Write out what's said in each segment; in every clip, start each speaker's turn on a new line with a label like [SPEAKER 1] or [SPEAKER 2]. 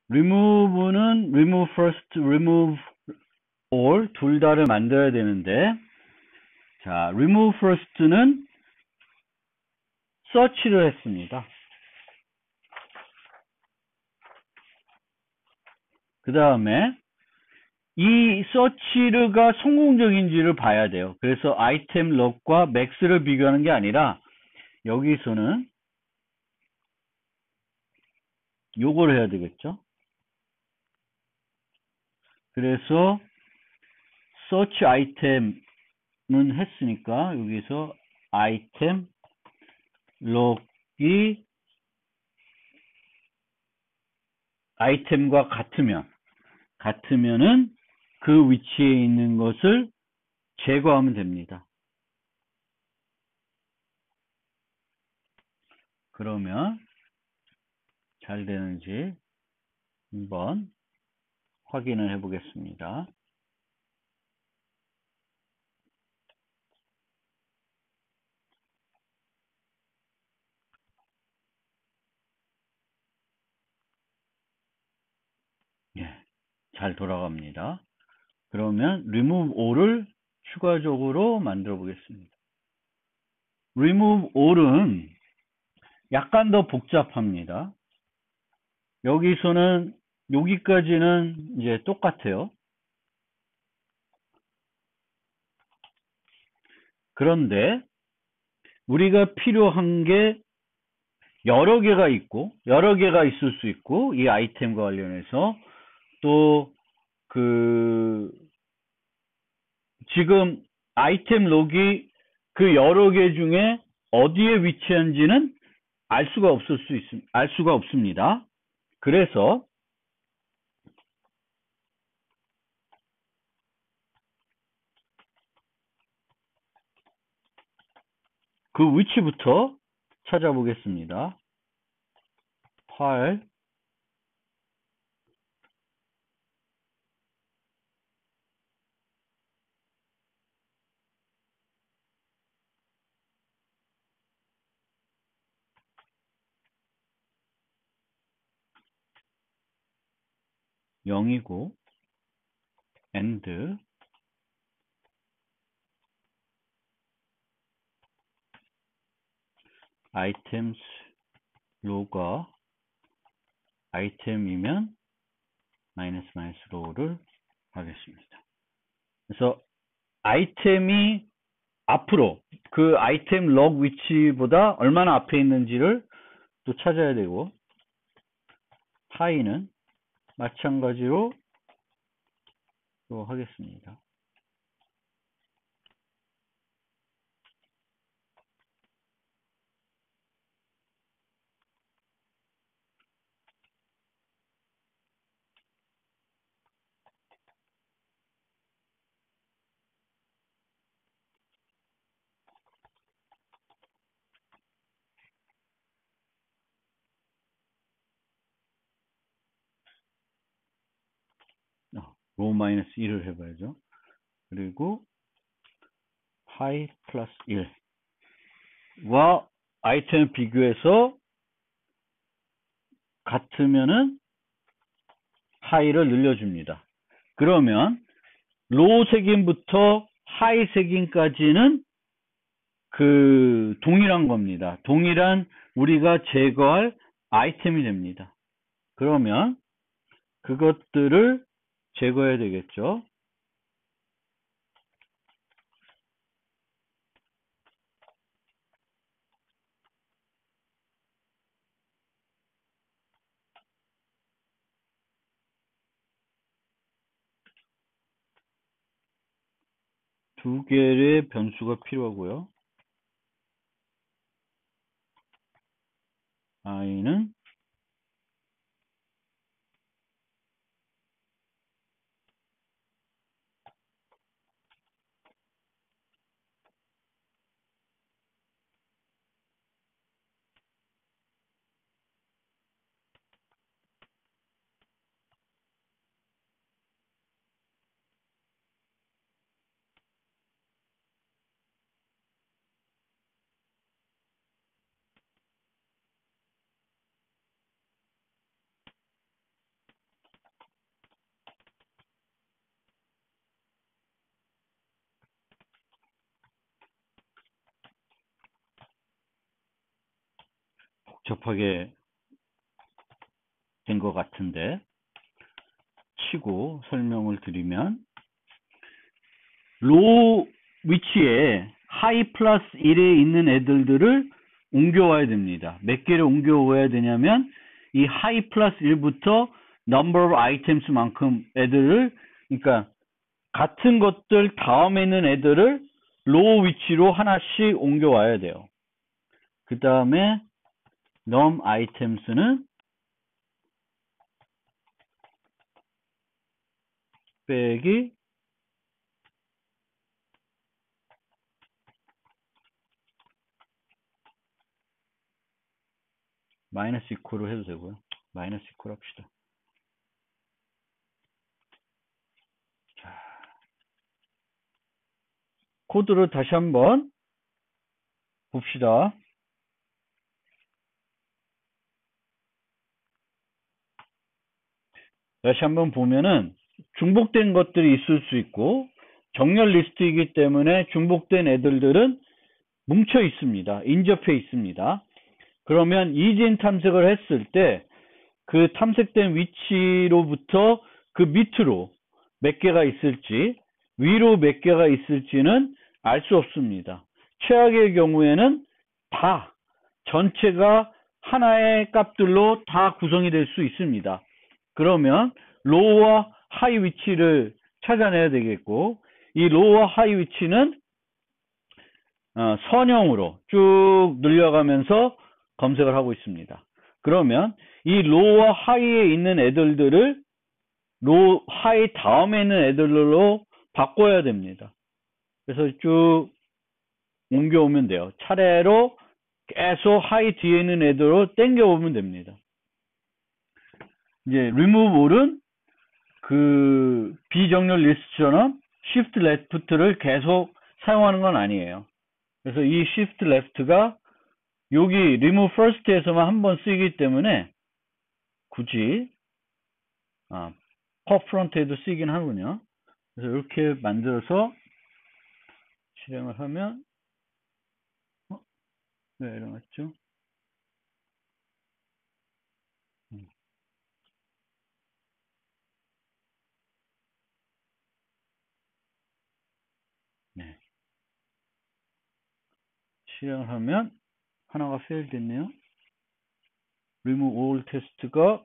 [SPEAKER 1] remove는 remove first, remove all 둘 다를 만들어야 되는데, 자, remove first는 search를 했습니다. 그 다음에 이 search가 성공적인지를 봐야 돼요. 그래서 item log과 max를 비교하는 게 아니라 여기서는 요걸 해야 되겠죠. 그래서 search item은 했으니까 여기서 item log이 아이템과 같으면은 그 위치에 있는 것을 제거하면 됩니다. 그러면 잘 되는지 한번 확인을 해 보겠습니다. 예, 잘 돌아갑니다. 그러면 remove all을 추가적으로 만들어 보겠습니다. remove all은 약간 더 복잡합니다. 여기서는 여기까지는 이제 똑같아요. 그런데 우리가 필요한 게 여러 개가 있을 수 있고, 이 아이템과 관련해서 또 지금 아이템 록이 그 여러 개 중에 어디에 위치한지는 알 수가 없습니다. 그래서 그 위치부터 찾아보겠습니다. 파일, 0이고, and, items, 로가 아이템이면 마이너스 로를 하겠습니다. 그래서 아이템이 앞으로 그 아이템 럭 위치보다 얼마나 앞에 있는지를 또 찾아야 되고, 하이는 마찬가지로 또 하겠습니다. 로 마이너스 1을 해봐야죠. 그리고 하이 플러스 1과 아이템 비교해서 같으면은 하이를 늘려줍니다. 그러면 로 색인부터 하이 색인까지는 동일한 겁니다. 동일한 우리가 제거할 아이템이 됩니다. 그러면 그것들을 제거해야 되겠죠. 두 개의 변수가 필요하고요. i는 복잡하게 된 것 같은데 치고 설명을 드리면 로우 위치에 하이 플러스 1에 있는 애들을 옮겨와야 됩니다. 몇 개를 옮겨와야 되냐면 이 하이 플러스 1부터 number of items만큼 애들을, 그러니까 같은 것들 다음에 있는 애들을 로우 위치로 하나씩 옮겨와야 돼요. 그 다음에 num items는 빼기 마이너스 이퀄로 해도 되고요. 마이너스 이퀄 합시다. 자, 코드를 다시 한번 봅시다. 다시 한번 보면은 중복된 것들이 있을 수 있고 정렬 리스트이기 때문에 중복된 애들은 뭉쳐 있습니다. 인접해 있습니다. 그러면 이진 탐색을 했을 때 그 탐색된 위치로부터 그 밑으로 몇 개가 있을지, 위로 몇 개가 있을지는 알 수 없습니다. 최악의 경우에는 다 전체가 하나의 값들로 다 구성이 될 수 있습니다. 그러면 로우와 하이 위치를 찾아내야 되겠고, 이 로우와 하이 위치는 선형으로 쭉 늘려가면서 검색을 하고 있습니다. 그러면 이 로우와 하이에 있는 애들을 로우 하이 다음에 있는 애들로 바꿔야 됩니다. 그래서 쭉 옮겨오면 돼요. 차례로 계속 하이 뒤에 있는 애들로 땡겨오면 됩니다. 이제 remove all은 그 비정렬 리스트처럼 shift left를 계속 사용하는 건 아니에요. 그래서 이 shift left가 여기 remove first에서만 한번 쓰이기 때문에 굳이 pop front에도 쓰이긴 하군요. 그래서 이렇게 만들어서 실행을 하면 왜 이러겠죠? 네. 실행을 하면 하나가 fail 됐네요. remove all test가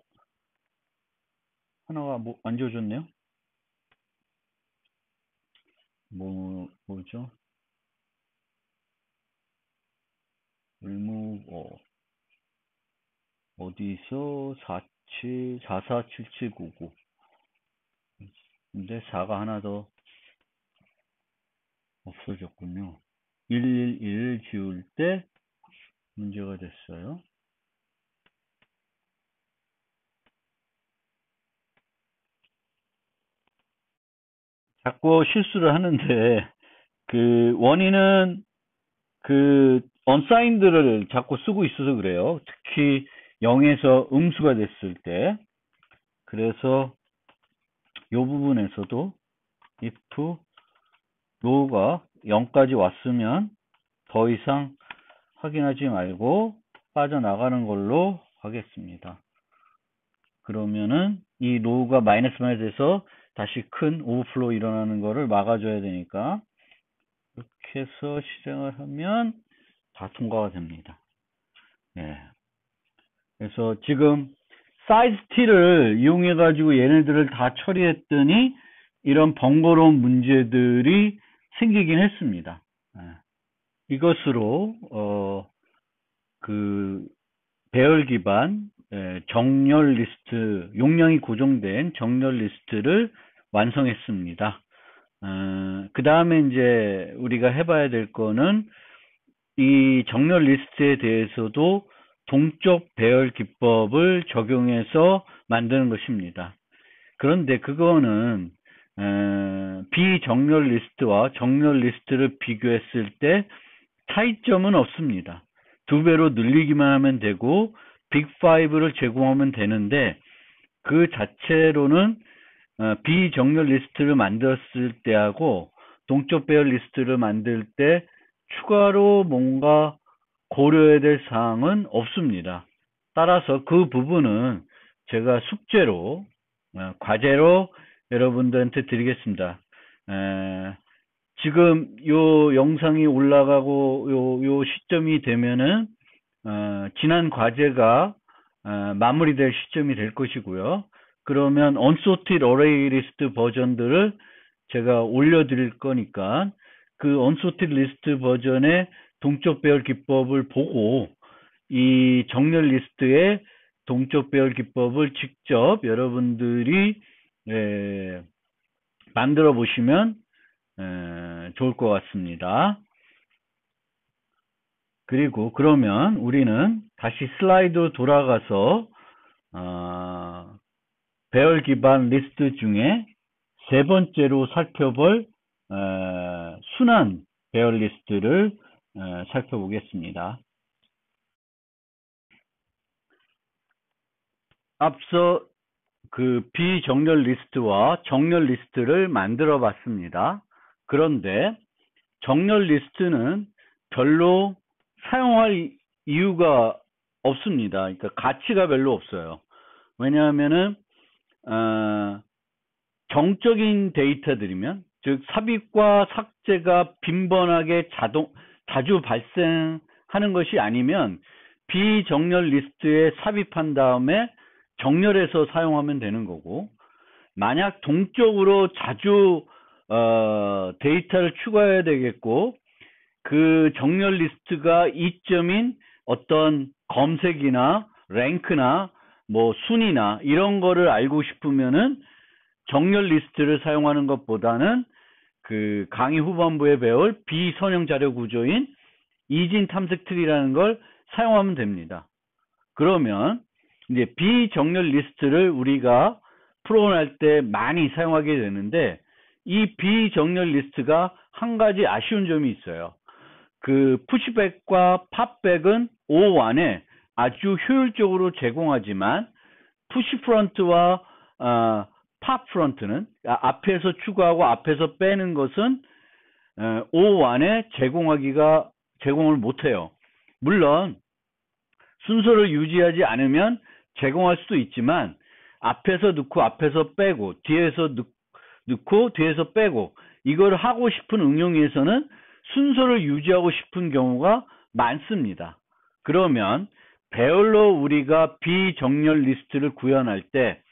[SPEAKER 1] 하나가 안 지워졌네요. 뭐죠? remove all. 어디서 447799. 근데 4가 하나 더 없어졌군요. 111 지울 때 문제가 됐어요. 자꾸 실수를 하는데 그 원인은 그 unsigned를 자꾸 쓰고 있어서 그래요. 특히 0에서 음수가 됐을 때. 그래서 이 부분에서도 if row가 0까지 왔으면 더 이상 확인하지 말고 빠져나가는 걸로 하겠습니다. 그러면은 이 row가 마이너스 돼서 다시 큰 오버플로우 일어나는 거를 막아줘야 되니까 이렇게 해서 실행을 하면 다 통과가 됩니다. 예. 그래서 지금 사이즈 t를 이용해 가지고 얘네들을 다 처리했더니 이런 번거로운 문제들이 생기긴 했습니다. 예. 이것으로 그 배열 기반 정렬 리스트, 용량이 고정된 정렬 리스트를 완성했습니다. 그 다음에 이제 우리가 해봐야 될 거는 이 정렬 리스트에 대해서도 동적 배열 기법을 적용해서 만드는 것입니다. 그런데 그거는 비정렬 리스트와 정렬 리스트를 비교했을 때 차이점은 없습니다. 2배로 늘리기만 하면 되고 빅5를 제공하면 되는데 그 자체로는 비정렬 리스트를 만들었을 때하고 동적 배열 리스트를 만들 때 추가로 뭔가 고려해야 될 사항은 없습니다. 따라서 그 부분은 제가 숙제로, 과제로 여러분들한테 드리겠습니다. 지금 요 영상이 올라가고 요 시점이 되면은 지난 과제가 마무리될 시점이 될 것이고요. 그러면 unsorted array list 버전들을 제가 올려드릴 거니까 그 unsorted list 버전의 동적 배열 기법을 보고 이 정렬 리스트의 동적 배열 기법을 직접 여러분들이 만들어 보시면 좋을 것 같습니다. 그리고 그러면 우리는 다시 슬라이드로 돌아가서 배열 기반 리스트 중에 세 번째로 살펴볼 순환 배열 리스트를 살펴보겠습니다. 앞서 그 비정렬 리스트와 정렬 리스트를 만들어 봤습니다. 그런데 정렬 리스트는 별로 사용할 이유가 없습니다. 그러니까 가치가 별로 없어요. 왜냐하면은 정적인 데이터들이면, 즉 삽입과 삭제가 빈번하게 자주 발생하는 것이 아니면 비정렬 리스트에 삽입한 다음에 정렬해서 사용하면 되는 거고, 만약 동적으로 자주 데이터를 추가해야 되겠고 그 정렬 리스트가 이점인 어떤 검색이나 랭크나 뭐 순위나 이런 거를 알고 싶으면은 정렬 리스트를 사용하는 것보다는 그 강의 후반부에 배울 비선형 자료 구조인 이진 탐색 트리라는 걸 사용하면 됩니다. 그러면 이제 비정렬 리스트를 우리가 프로그램할 때 많이 사용하게 되는데, 이 비정렬 리스트가 한 가지 아쉬운 점이 있어요. 그 푸시백과 팝백은 O1에 아주 효율적으로 제공하지만 푸시프런트와 팝프런트는 앞에서 추가하고 앞에서 빼는 것은 O1에 제공을 못해요. 물론 순서를 유지하지 않으면 제공할 수도 있지만 앞에서 넣고 앞에서 빼고 뒤에서 넣고 뒤에서 빼고 이걸 하고 싶은 응용에서는 순서를 유지하고 싶은 경우가 많습니다. 그러면 배열로 우리가 비정렬 리스트를 구현할 때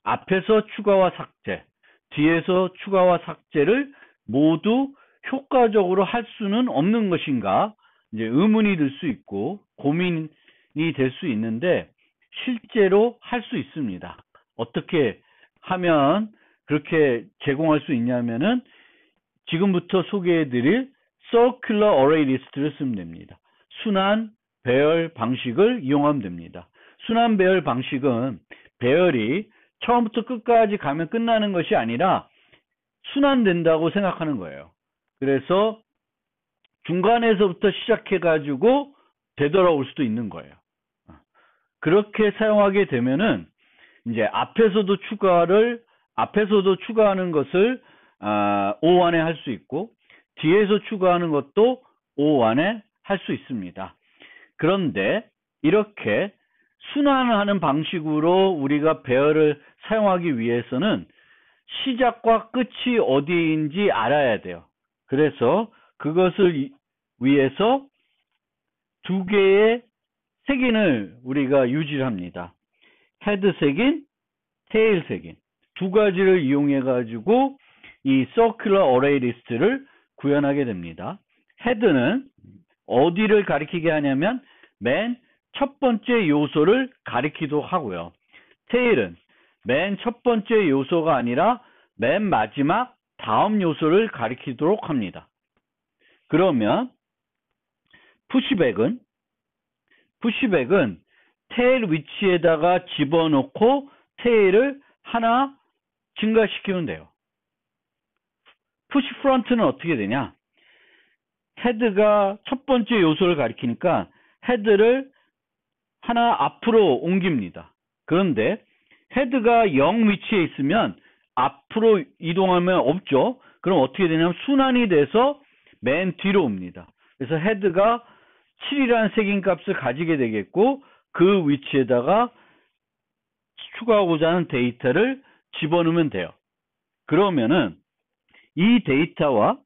[SPEAKER 1] 앞에서 추가와 삭제, 뒤에서 추가와 삭제를 모두 효과적으로 할 수는 없는 것인가, 이제 의문이 들 수 있고 고민이 될 수 있는데 실제로 할 수 있습니다. 어떻게 하면 그렇게 제공할 수 있냐면은 지금부터 소개해드릴 Circular Array List를 쓰면 됩니다. 순환 배열 방식을 이용하면 됩니다. 순환 배열 방식은 배열이 처음부터 끝까지 가면 끝나는 것이 아니라 순환된다고 생각하는 거예요. 그래서 중간에서부터 시작해가지고 되돌아올 수도 있는 거예요. 그렇게 사용하게 되면은 이제 앞에서도 추가하는 것을 O1에 할 수 있고 뒤에서 추가하는 것도 O1에 할 수 있습니다. 그런데 이렇게 순환하는 방식으로 우리가 배열을 사용하기 위해서는 시작과 끝이 어디인지 알아야 돼요. 그래서 그것을 위해서 두 개의 색인을 우리가 유지를 합니다. 헤드 색인, 테일 색인 두 가지를 이용해 가지고 이 Circular Array List를 구현하게 됩니다. 헤드는 어디를 가리키게 하냐면 맨 첫 번째 요소를 가리키도 하고요. 테일은 맨 첫 번째 요소가 아니라 맨 마지막 다음 요소를 가리키도록 합니다. 그러면 푸시백은 테일 위치에다가 집어넣고 테일을 하나 증가시키면 돼요. 푸시 프런트는 어떻게 되냐? 헤드가 첫 번째 요소를 가리키니까 헤드를 하나 앞으로 옮깁니다. 그런데 헤드가 0 위치에 있으면 앞으로 이동하면 없죠. 그럼 어떻게 되냐면 순환이 돼서 맨 뒤로 옵니다. 그래서 헤드가 7이라는 색인 값을 가지게 되겠고 그 위치에다가 추가하고자 하는 데이터를 집어넣으면 돼요. 그러면은 이 데이터와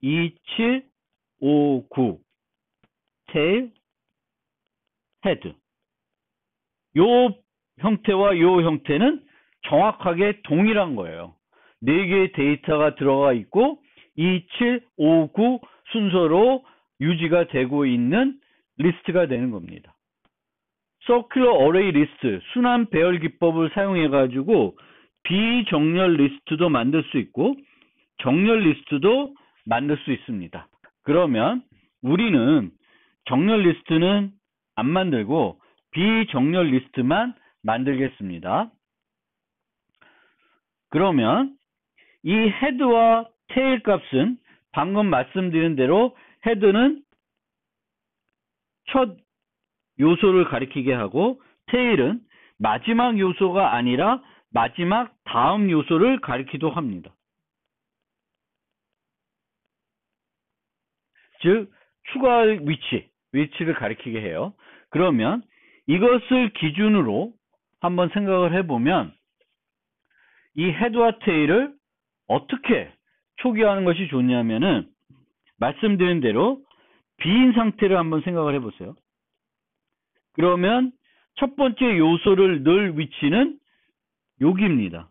[SPEAKER 1] 2759 테일 헤드 요 형태와 요 형태는 정확하게 동일한 거예요. 4개의 데이터가 들어가 있고 2759 순서로 유지가 되고 있는 리스트가 되는 겁니다. Circular Array List, 순환 배열 기법을 사용해 가지고 비정렬 리스트도 만들 수 있고 정렬 리스트도 만들 수 있습니다. 그러면 우리는 정렬 리스트는 안 만들고 비정렬 리스트만 만들겠습니다. 그러면 이 헤드와 테일 값은 방금 말씀드린 대로 헤드는 첫 요소를 가리키게 하고 테일은 마지막 요소가 아니라 마지막 다음 요소를 가리키도 합니다. 즉 추가 위치를 가리키게 해요. 그러면 이것을 기준으로 한번 생각을 해보면 이 헤드와 테일을 어떻게 초기화하는 것이 좋냐면은 말씀드린 대로 비인 상태를 한번 생각을 해보세요. 그러면 첫 번째 요소를 넣을 위치는 여기입니다.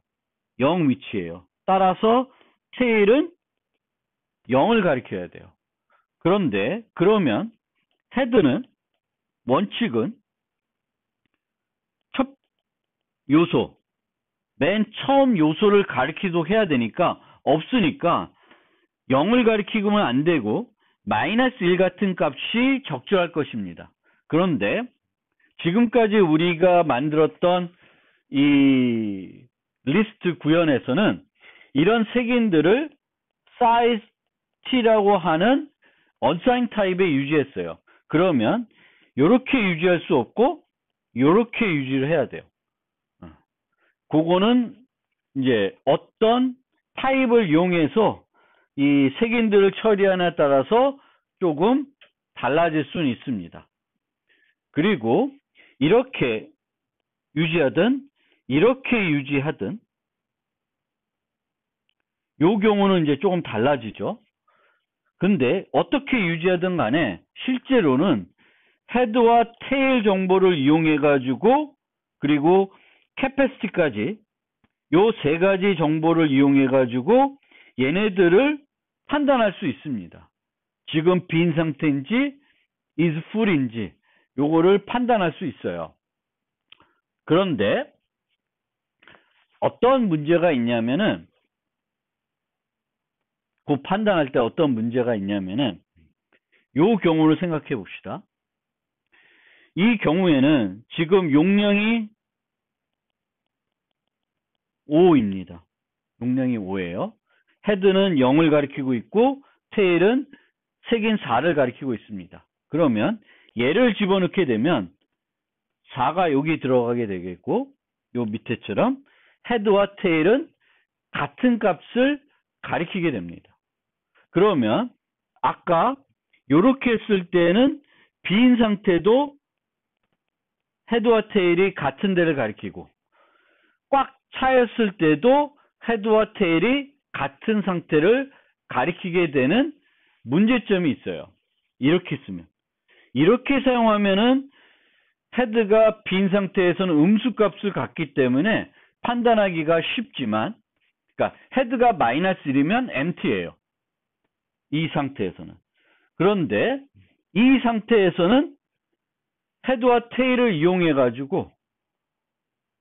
[SPEAKER 1] 0 위치예요. 따라서 테일은 0을 가리켜야 돼요. 그런데 그러면 헤드는 원칙은 첫 요소, 맨 처음 요소를 가리키도록 해야 되니까 없으니까 0을 가리키면 안 되고 -1 같은 값이 적절할 것입니다. 그런데 지금까지 우리가 만들었던 이 리스트 구현에서는 이런 색인들을 size t라고 하는 unsigned 타입에 유지했어요. 그러면 이렇게 유지할 수 없고 이렇게 유지를 해야 돼요. 그거는 이제 어떤 타입을 이용해서 이 색인들을 처리하냐에 따라서 조금 달라질 수는 있습니다. 그리고 이렇게 유지하든 이렇게 유지하든 요 경우는 이제 조금 달라지죠. 근데 어떻게 유지하든 간에 실제로는 헤드와 테일 정보를 이용해 가지고 그리고 캐패시티까지 요 세 가지 정보를 이용해 가지고 얘네들을 판단할 수 있습니다. 지금 빈 상태인지 is full인지 요거를 판단할 수 있어요. 그런데 어떤 문제가 있냐면은 그 판단할 때 어떤 문제가 있냐면은 요 경우를 생각해 봅시다. 이 경우에는 지금 용량이 5입니다. 용량이 5예요. 헤드는 0을 가리키고 있고 테일은 색인 4를 가리키고 있습니다. 그러면 얘를 집어넣게 되면 4가 여기 들어가게 되겠고 요 밑에처럼 헤드와 테일은 같은 값을 가리키게 됩니다. 그러면 아까 이렇게 했을 때는 빈 상태도 헤드와 테일이 같은 데를 가리키고 꽉 차였을 때도 헤드와 테일이 같은 상태를 가리키게 되는 문제점이 있어요. 이렇게 쓰면. 이렇게 사용하면은 헤드가 빈 상태에서는 음수값을 갖기 때문에 판단하기가 쉽지만, 그러니까 헤드가 -1이면 empty예요. 이 상태에서는. 그런데 이 상태에서는 헤드와 테일을 이용해 가지고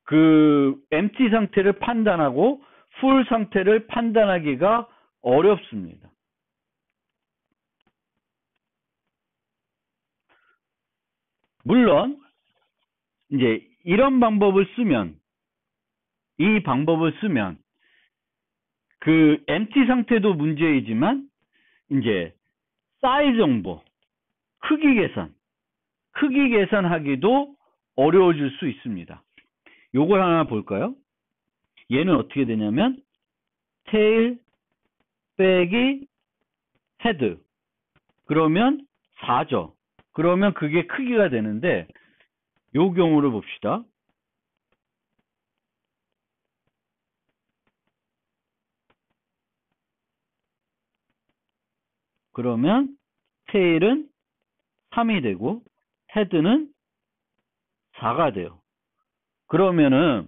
[SPEAKER 1] 그 empty 상태를 판단하고 full 상태를 판단하기가 어렵습니다. 물론 이제 이런 방법을 쓰면 이 방법을 쓰면 그 empty 상태도 문제이지만 이제 사이즈 정보, 크기 계산하기도 어려워질 수 있습니다. 요걸 하나 볼까요? 얘는 어떻게 되냐면 테일 빼기 헤드 그러면 4죠. 그러면 그게 크기가 되는데 요 경우를 봅시다. 그러면 테일은 3이 되고 헤드는 4가 돼요. 그러면은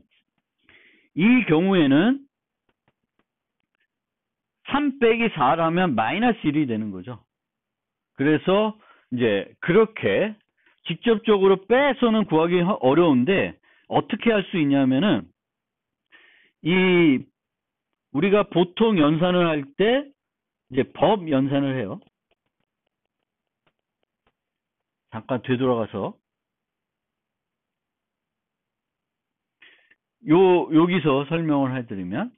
[SPEAKER 1] 이 경우에는 3 빼기 4라면 마이너스 1이 되는 거죠. 그래서 이제 그렇게 직접적으로 빼서는 구하기 어려운데 어떻게 할 수 있냐면은 이 우리가 보통 연산을 할 때 이제 법 연산을 해요. 잠깐 되돌아가서 여기서 설명을 해드리면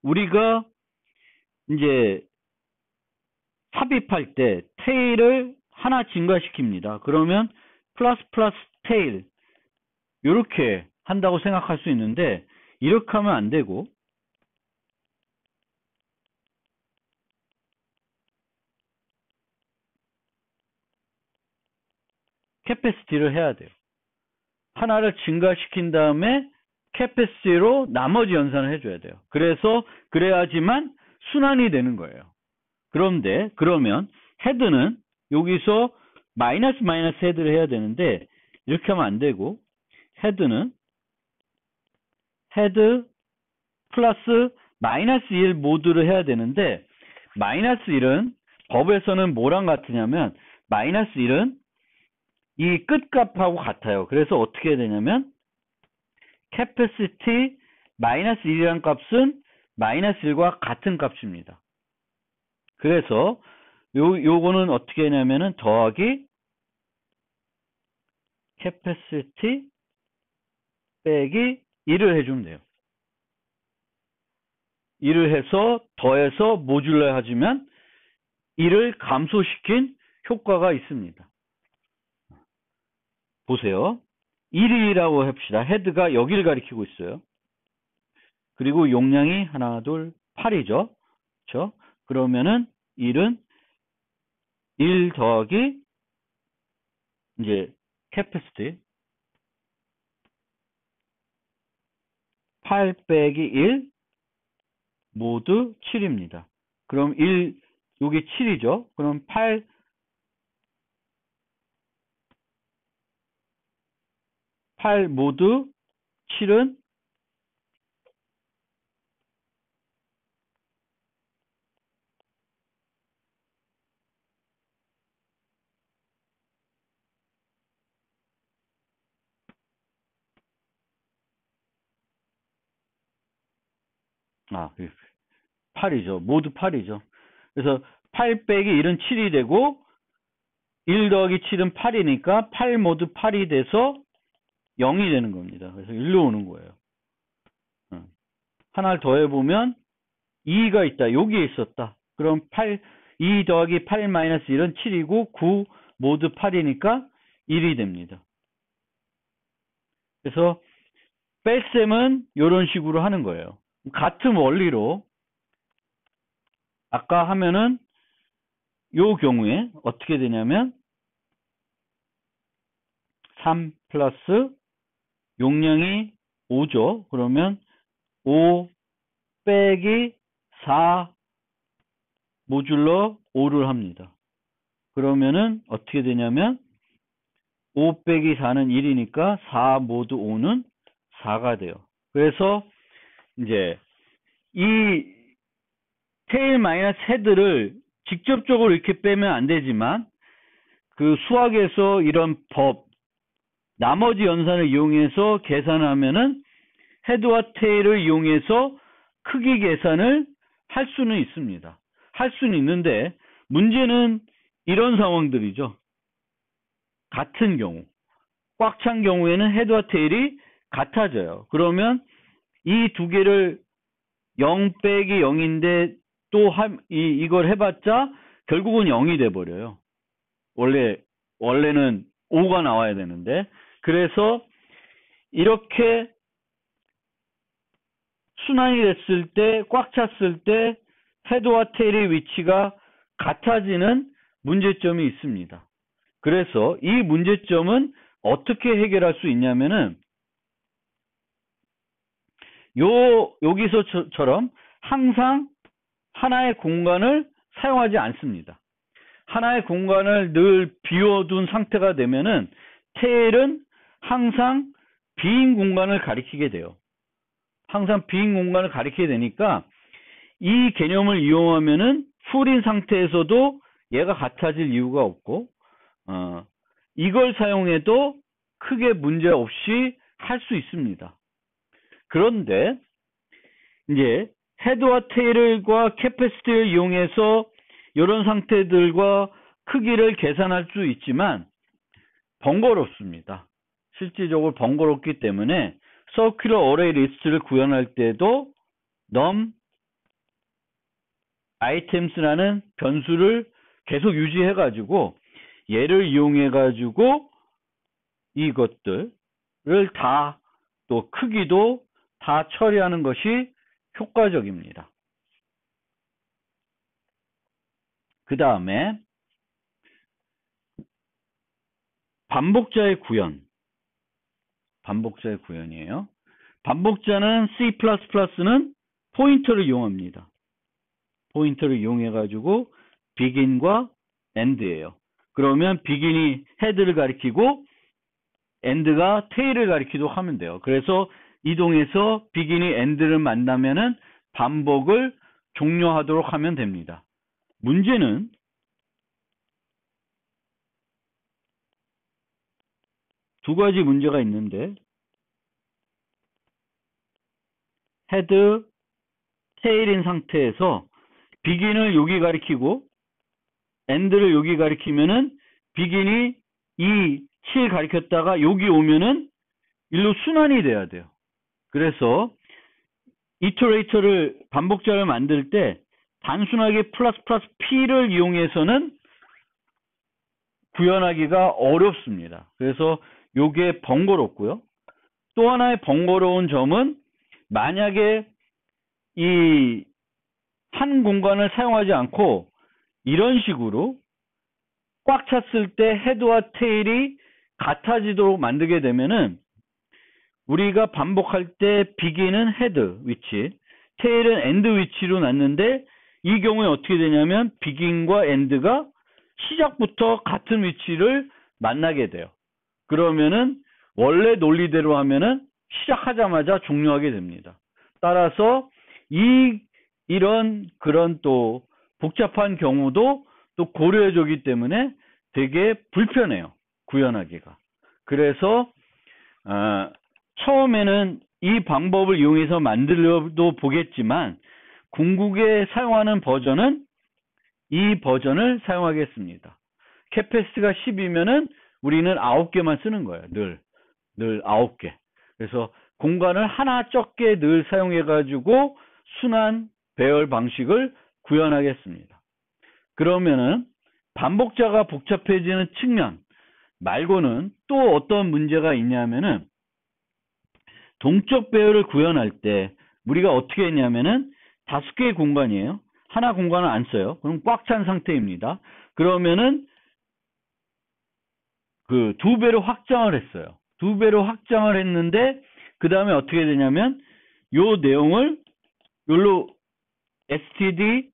[SPEAKER 1] 우리가 이제 삽입할 때 테일을 하나 증가시킵니다. 그러면 플러스 테일 이렇게 한다고 생각할 수 있는데 이렇게 하면 안 되고 캐패시티를 해야 돼요. 하나를 증가시킨 다음에 캐패시티로 나머지 연산을 해줘야 돼요. 그래야지만 순환이 되는 거예요. 그런데 그러면 헤드는 여기서 마이너스 헤드를 해야 되는데 이렇게 하면 안 되고 헤드는 헤드 플러스 마이너스 1 모드를 해야 되는데 마이너스 1은 법에서는 뭐랑 같으냐면 마이너스 1은 이 끝값하고 같아요. 그래서 어떻게 해야 되냐면 capacity 마이너스 1이라는 값은 마이너스 1과 같은 값입니다. 그래서 요거는 어떻게 하냐면은 더하기 capacity 빼기 1을 해주면 돼요. 1을 해서 더해서 모듈러 해주면 1을 감소시킨 효과가 있습니다. 보세요. 1이라고 합시다. 헤드가 여기를 가리키고 있어요. 그리고 용량이 하나, 둘, 8이죠. 그렇죠? 그러면은 1은 1 더하기 이제 capacity 8 빼기 1 모두 7입니다. 그럼 1 여기 7이죠. 그럼 8 모두 7은 아, 8이죠. 모두 8이죠. 그래서 8 빼기 1은 7이 되고 1 더하기 7은 8이니까 8 모두 8이 돼서 0이 되는 겁니다. 그래서 1로 오는 거예요. 하나를 더해보면 2가 있다. 여기에 있었다. 그럼 2 더하기 8 마이너스 1은 7이고 9 모두 8이니까 1이 됩니다. 그래서 뺄셈은 이런 식으로 하는 거예요. 같은 원리로 아까 하면은 요 경우에 어떻게 되냐면 3 플러스 용량이 5죠. 그러면 5 빼기 4 모듈러 5를 합니다. 그러면은 어떻게 되냐면 5 빼기 4는 1이니까 4 모두 5는 4가 돼요. 그래서 이제 이 테일 마이너스 헤드를 직접적으로 이렇게 빼면 안 되지만 그 수학에서 이런 법 나머지 연산을 이용해서 계산하면은 헤드와 테일을 이용해서 크기 계산을 할 수는 있습니다. 할 수는 있는데 문제는 이런 상황들이죠. 같은 경우 꽉 찬 경우에는 헤드와 테일이 같아져요. 그러면 이 두 개를 0 빼기 0인데 또 이걸 해봤자 결국은 0이 돼버려요. 원래는 5가 나와야 되는데 그래서 이렇게 순환이 됐을 때 꽉 찼을 때 헤드와 테일의 위치가 같아지는 문제점이 있습니다. 그래서 이 문제점은 어떻게 해결할 수 있냐면은 여기서처럼 항상 하나의 공간을 사용하지 않습니다. 하나의 공간을 늘 비워둔 상태가 되면은 테일은 항상 빈 공간을 가리키게 돼요. 항상 빈 공간을 가리키게 되니까 이 개념을 이용하면은 풀인 상태에서도 얘가 같아질 이유가 없고 이걸 사용해도 크게 문제 없이 할 수 있습니다. 그런데 이제 헤드와 테일과 캐패시티를 이용해서 이런 상태들과 크기를 계산할 수 있지만 번거롭습니다. 실질적으로 번거롭기 때문에 서큘러 어레이 리스트를 구현할 때도 num items라는 변수를 계속 유지해 가지고 얘를 이용해 가지고 이것들을 다 또 크기도 다 처리하는 것이 효과적입니다. 그 다음에 반복자의 구현이에요. 반복자는 C++는 포인터를 이용합니다. 포인터를 이용해 가지고 begin과 end예요. 그러면 begin이 head를 가리키고 end가 tail을 가리키도록 하면 돼요. 그래서 이동해서 begin이 end를 만나면은 반복을 종료하도록 하면 됩니다. 문제는 두 가지 문제가 있는데 head, tail인 상태에서 begin을 여기 가리키고 end를 여기 가리키면은 begin이 이 7 가리켰다가 여기 오면은 일로 순환이 돼야 돼요. 그래서 이터레이터를 반복자를 만들 때 단순하게 플러스 P를 이용해서는 구현하기가 어렵습니다. 그래서 요게 번거롭고요. 또 하나의 번거로운 점은 만약에 이 한 공간을 사용하지 않고 이런 식으로 꽉 찼을 때 헤드와 테일이 같아지도록 만들게 되면은 우리가 반복할 때 begin은 헤드 위치, 테일은 엔드 위치로 놨는데 이 경우에 어떻게 되냐면 begin과 end가 시작부터 같은 위치를 만나게 돼요. 그러면은 원래 논리대로 하면은 시작하자마자 종료하게 됩니다. 따라서 이런 그런 또 복잡한 경우도 또 고려해주기 때문에 되게 불편해요. 구현하기가. 그래서 처음에는 이 방법을 이용해서 만들어도 보겠지만 궁극에 사용하는 버전은 이 버전을 사용하겠습니다. 캐패시티가 10이면은 우리는 9개만 쓰는 거예요. 늘 9개. 그래서 공간을 하나 적게 늘 사용해 가지고 순환 배열 방식을 구현하겠습니다. 그러면은 반복자가 복잡해지는 측면 말고는 또 어떤 문제가 있냐면은 동적 배열을 구현할 때 우리가 어떻게 했냐면은 5개의 공간이에요. 하나 공간을 안 써요. 그럼 꽉 찬 상태입니다. 그러면은 그 2배로 확장을 했어요. 2배로 확장을 했는데 그 다음에 어떻게 되냐면 요 내용을 요로 std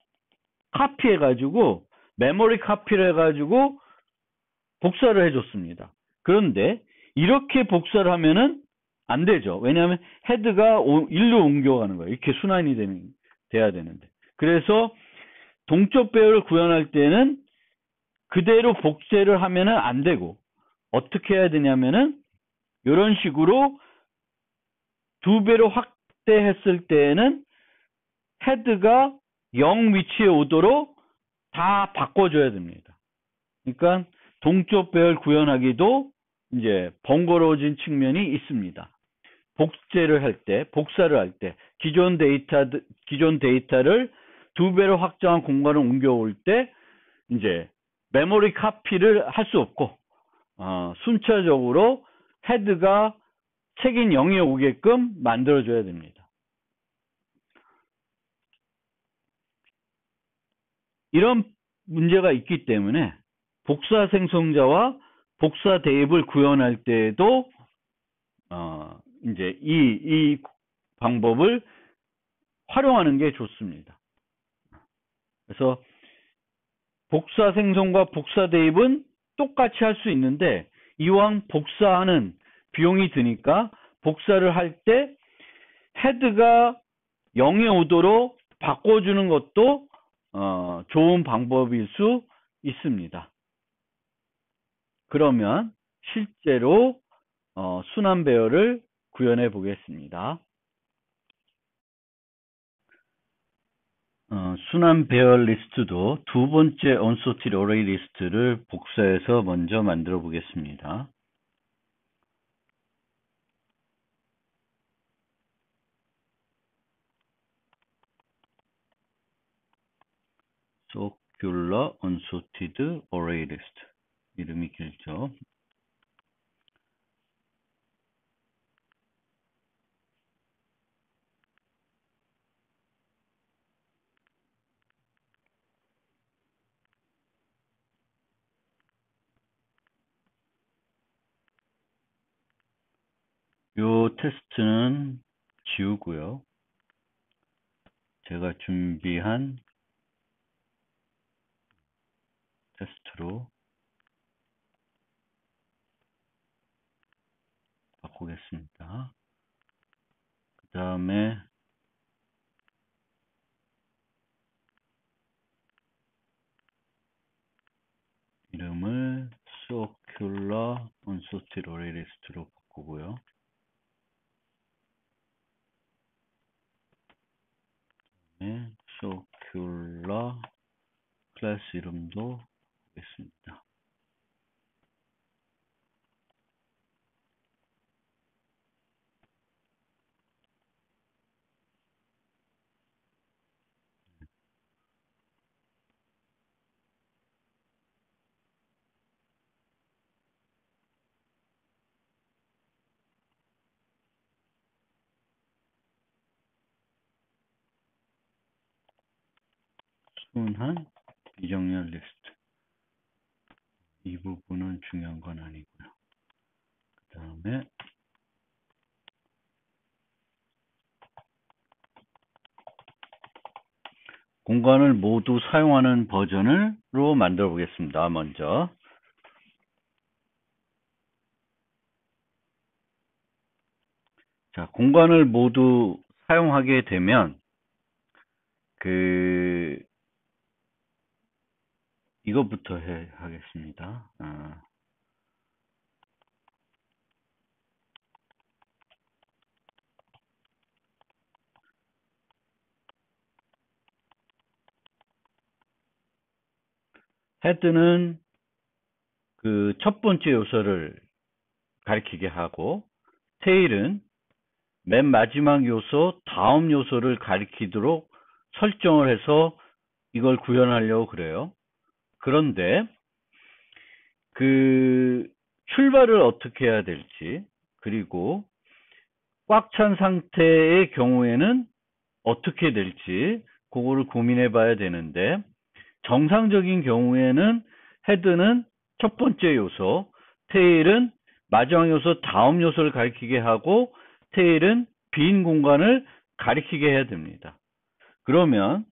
[SPEAKER 1] 카피해 가지고 메모리 카피를 해 가지고 복사를 해줬습니다. 그런데 이렇게 복사를 하면은 안 되죠. 왜냐하면 헤드가 일로 옮겨가는 거예요. 이렇게 순환이 돼야 되는데. 그래서 동적 배열을 구현할 때는 그대로 복제를 하면은 안 되고 어떻게 해야 되냐면은 이런 식으로 2배로 확대했을 때에는 헤드가 0 위치에 오도록 다 바꿔줘야 됩니다. 그러니까 동적 배열 구현하기도 이제 번거로워진 측면이 있습니다. 복제를 할 때, 복사를 할 때, 기존 데이터를 2배로 확장한 공간을 옮겨올 때, 이제, 메모리 카피를 할 수 없고, 순차적으로 헤드가 책인 0에 오게끔 만들어줘야 됩니다. 이런 문제가 있기 때문에 복사 생성자와 복사 대입을 구현할 때에도 이제 이 방법을 활용하는 게 좋습니다. 그래서 복사 생성과 복사 대입은 똑같이 할 수 있는데 이왕 복사하는 비용이 드니까 복사를 할 때 헤드가 0에 오도록 바꿔주는 것도 좋은 방법일 수 있습니다. 그러면 실제로 순환 배열을 구현해 보겠습니다. 순환 배열 리스트도 두 번째 unsorted array 리스트를 복사해서 먼저 만들어 보겠습니다. circular unsorted array list. 이름이 길죠. 요 테스트는 지우고요. 제가 준비한 테스트로 바꾸겠습니다. 그 다음에 이름을 circular unsorted array list로 바꾸고요. circular 클래스 이름도 하겠습니다. 순환 비정렬 리스트. 이 부분은 중요한 건 아니고요. 그 다음에 공간을 모두 사용하는 버전으로 만들어 보겠습니다. 먼저 자, 공간을 모두 사용하게 되면 이것부터 하겠습니다. 헤드는 그 첫 번째 요소를 가리키게 하고 테일은 맨 마지막 요소 다음 요소를 가리키도록 설정을 해서 이걸 구현하려고 그래요. 그런데 그 출발을 어떻게 해야 될지, 그리고 꽉 찬 상태의 경우에는 어떻게 될지 그거를 고민해 봐야 되는데, 정상적인 경우에는 헤드는 첫 번째 요소, 테일은 마지막 요소 다음 요소를 가리키게 하고 테일은 빈 공간을 가리키게 해야 됩니다. 그러면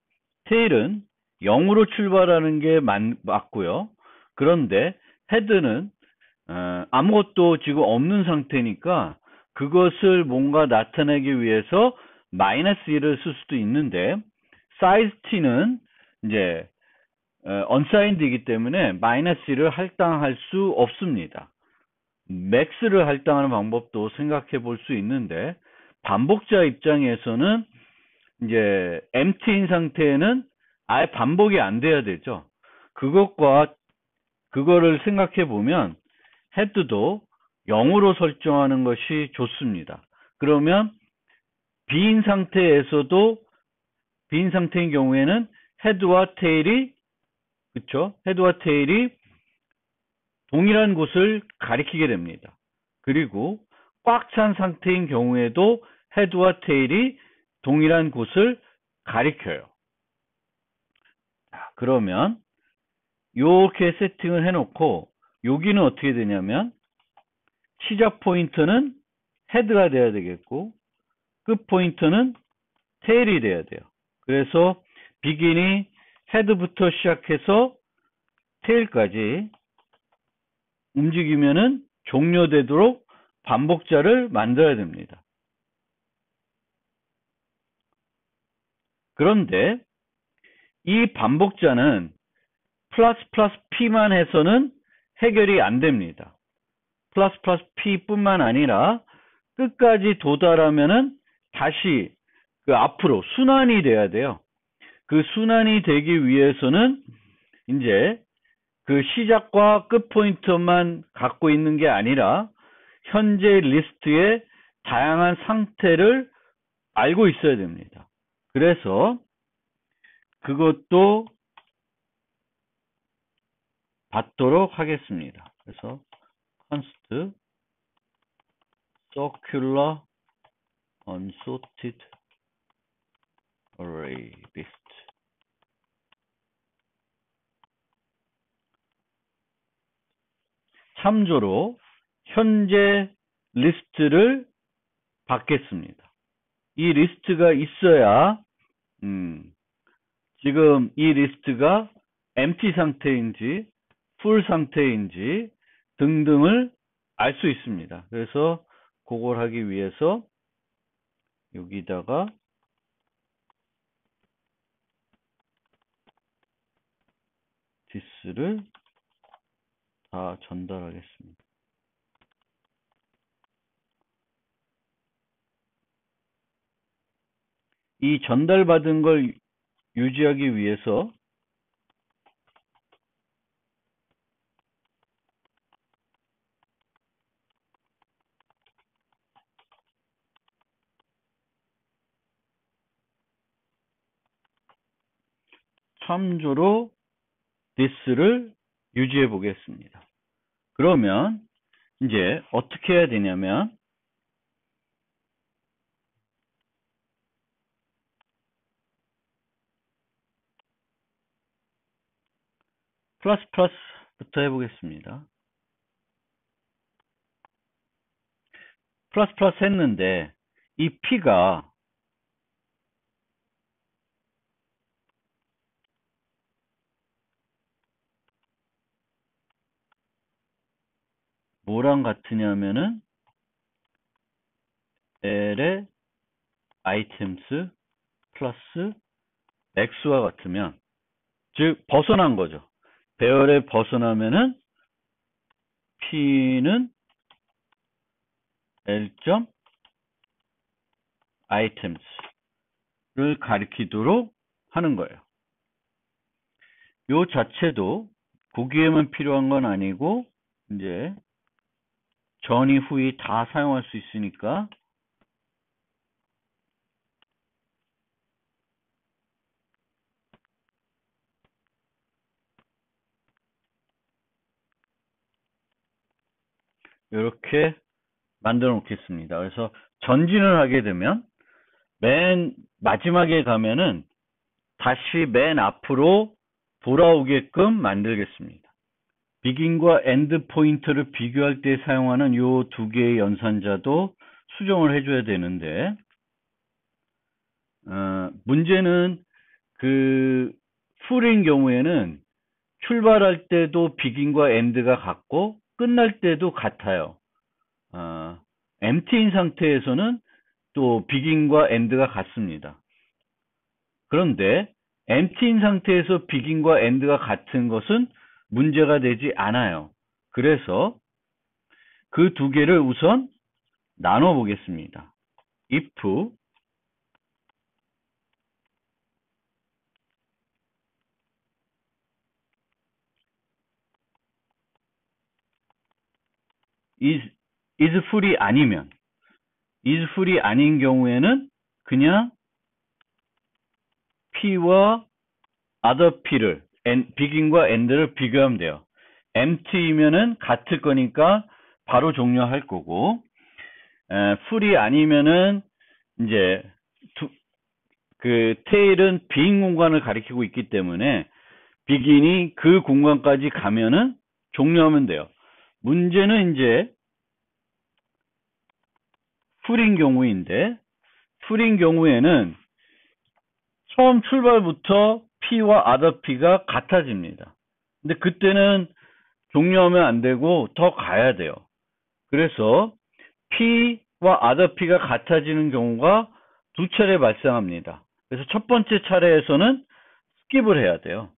[SPEAKER 1] 테일은 0으로 출발하는 게 맞고요. 그런데 헤드는 아무것도 지금 없는 상태니까 그것을 뭔가 나타내기 위해서 마이너스 1을 쓸 수도 있는데, 사이즈 t는 이제 unsigned이기 때문에 마이너스 1을 할당할 수 없습니다. 맥스를 할당하는 방법도 생각해 볼 수 있는데, 반복자 입장에서는 이제 empty인 상태에는 아예 반복이 안 돼야 되죠. 그거를 생각해 보면 헤드도 0으로 설정하는 것이 좋습니다. 그러면 빈 상태인 경우에는 헤드와 테일이 동일한 곳을 가리키게 됩니다. 그리고 꽉 찬 상태인 경우에도 헤드와 테일이 동일한 곳을 가리켜요. 그러면 요렇게 세팅을 해놓고 여기는 어떻게 되냐면 시작 포인트는 헤드가 돼야 되겠고 끝 포인트는 테일이 돼야 돼요. 그래서 비긴이 헤드부터 시작해서 테일까지 움직이면은 종료되도록 반복자를 만들어야 됩니다. 그런데 이 반복자는 플러스 P만 해서는 해결이 안 됩니다. 플러스 P뿐만 아니라 끝까지 도달하면은 다시 그 앞으로 순환이 돼야 돼요. 그 순환이 되기 위해서는 이제 그 시작과 끝 포인트만 갖고 있는 게 아니라 현재 리스트의 다양한 상태를 알고 있어야 됩니다. 그래서 그것도 받도록 하겠습니다. 그래서 const circular unsorted array list 참조로 현재 리스트를 받겠습니다. 이 리스트가 있어야 지금 이 리스트가 empty 상태인지 full 상태인지 등등을 알 수 있습니다. 그래서 그걸 하기 위해서 여기다가 this를 다 전달하겠습니다. 이 전달받은 걸 유지하기 위해서 참조로 this를 유지해 보겠습니다. 그러면 이제 어떻게 해야 되냐면 플러스부터 해보겠습니다. 플러스 했는데 이 P가 뭐랑 같으냐면은 L의 items 플러스 X와 같으면 즉 벗어난 거죠. 배열에 벗어나면은 P는 L.items를 가리키도록 하는 거예요. 요 자체도 보기에만 필요한 건 아니고 이제 전이 후이 다 사용할 수 있으니까 이렇게 만들어 놓겠습니다. 그래서 전진을 하게 되면 맨 마지막에 가면은 다시 맨 앞으로 돌아오게끔 만들겠습니다. 비긴과 엔드 포인터를 비교할 때 사용하는 요 두 개의 연산자도 수정을 해줘야 되는데 문제는 그 풀인 경우에는 출발할 때도 비긴과 엔드가 같고 끝날 때도 같아요. empty인 상태에서는 또 비긴과 엔드가 같습니다. 그런데 empty인 상태에서 비긴과 엔드가 같은 것은 문제가 되지 않아요. 그래서 그 두 개를 우선 나눠 보겠습니다. if is full이 아니면 is full이 아닌 경우에는 그냥 P와 other P를 비긴과 end를 비교하면 돼요. empty이면은 같을 거니까 바로 종료할 거고 full이 아니면은 이제 그 tail은 빈 공간을 가리키고 있기 때문에 begin이 그 공간까지 가면은 종료하면 돼요. 문제는 이제 풀인 경우인데, 풀인 경우에는 처음 출발부터 P와 other P가 같아집니다. 근데 그때는 종료하면 안 되고 더 가야 돼요. 그래서 P와 other P가 같아지는 경우가 두 차례 발생합니다. 그래서 첫 번째 차례에서는 스킵을 해야 돼요.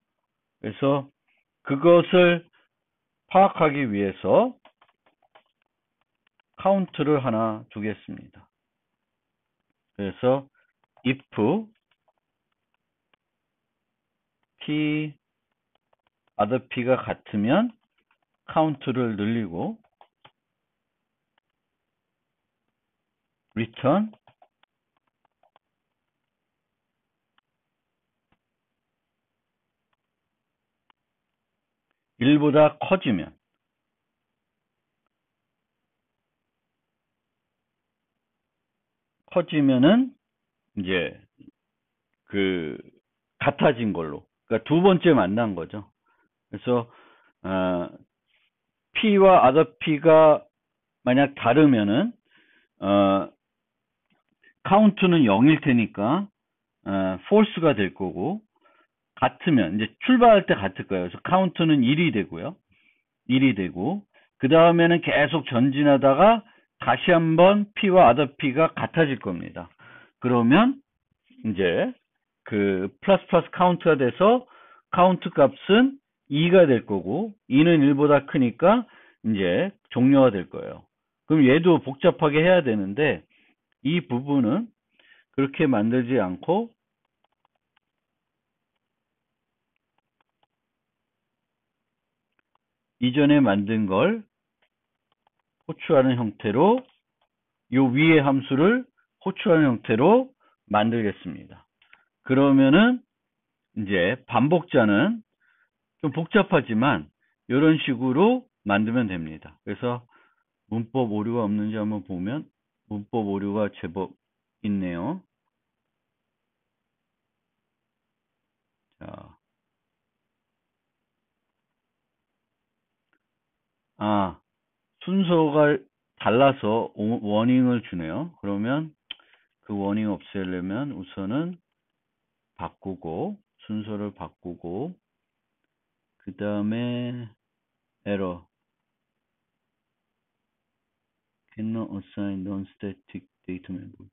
[SPEAKER 1] 그래서 그것을 파악하기 위해서 카운트를 하나 두겠습니다. 그래서 if P, other P가 같으면 카운트를 늘리고 return (1보다) 커지면은 이제 그 같아진 걸로, 그러니까 두 번째 만난 거죠. 그래서 P와 other P가 만약 다르면은 카운트는 0일 테니까 false가 될 거고, 같으면 이제 출발할 때 같을 거예요. 그래서 카운트는 1이 되고요. 1이 되고, 그 다음에는 계속 전진하다가 다시 한번 P와 other P가 같아질 겁니다. 그러면 이제 그 플러스 카운트가 돼서 카운트 값은 2가 될 거고, 2는 1보다 크니까 이제 종료가 될 거예요. 그럼 얘도 복잡하게 해야 되는데, 이 부분은 그렇게 만들지 않고 이전에 만든 걸 호출하는 형태로, 요 위의 함수를 호출하는 형태로 만들겠습니다. 그러면은 이제 반복자는 좀 복잡하지만 이런 식으로 만들면 됩니다. 그래서 문법 오류가 없는지 한번 보면 문법 오류가 제법 있네요. 자, 순서가 달라서 워닝을 주네요. 그러면 그 워닝 없애려면 우선은 바꾸고, 순서를 바꾸고, 그 다음에 에러 cannot assign non-static data member.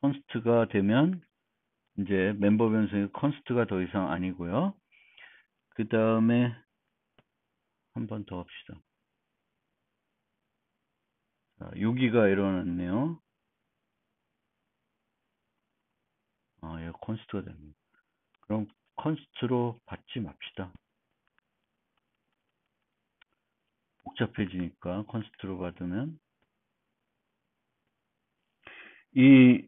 [SPEAKER 1] const가 되면 이제 멤버 변수의 const가 더 이상 아니고요. 그 다음에 한 번 더 합시다. 자, 여기가 일어났네요. 얘 const가 됩니다. 그럼 const로 받지 맙시다. 복잡해지니까 const로 받으면 이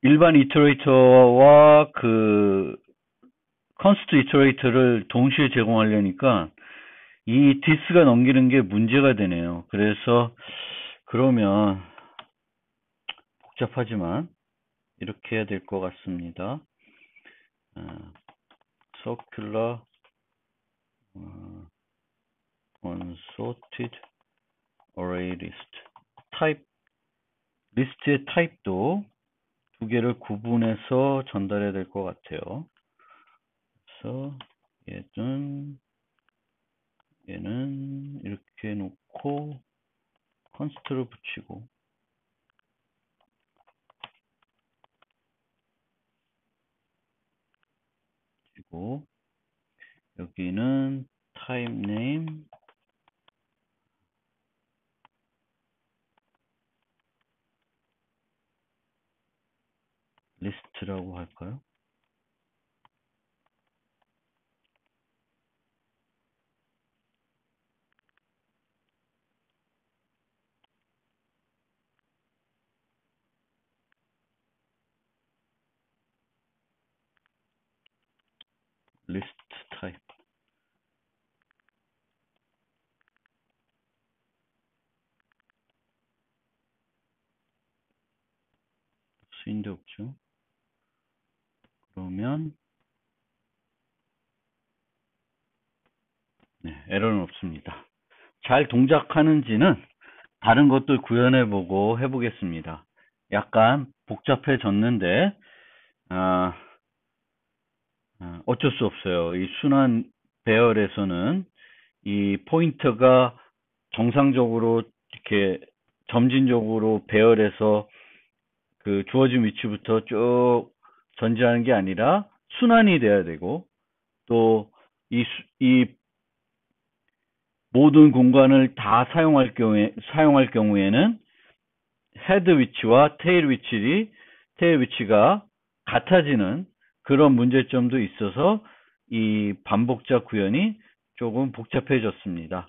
[SPEAKER 1] 일반 이터레이터와 그 const 이터레이터를 동시에 제공하려니까 이 this가 넘기는 게 문제가 되네요. 그래서 그러면 복잡하지만 이렇게 해야 될 것 같습니다. circular unsorted array list. 타입, 리스트의 타입도 두 개를 구분해서 전달해야 될 것 같아요. 그래서 얘는 이렇게 놓고 const를 붙이고, 그리고 여기는 type name list라고 할까요? list type. 쓰인 데 없죠. 그러면 네, 에러는 없습니다. 잘 동작하는지는 다른 것들 구현해보고 해보겠습니다. 약간 복잡해졌는데 어쩔 수 없어요. 이 순환 배열에서는 이 포인터가 정상적으로 이렇게 점진적으로 배열해서 그 주어진 위치부터 쭉 전진하는 게 아니라 순환이 돼야 되고, 또 이 모든 공간을 다 사용할 경우에는 헤드 위치와 테일 위치가 같아지는 그런 문제점도 있어서 이 반복자 구현이 조금 복잡해졌습니다.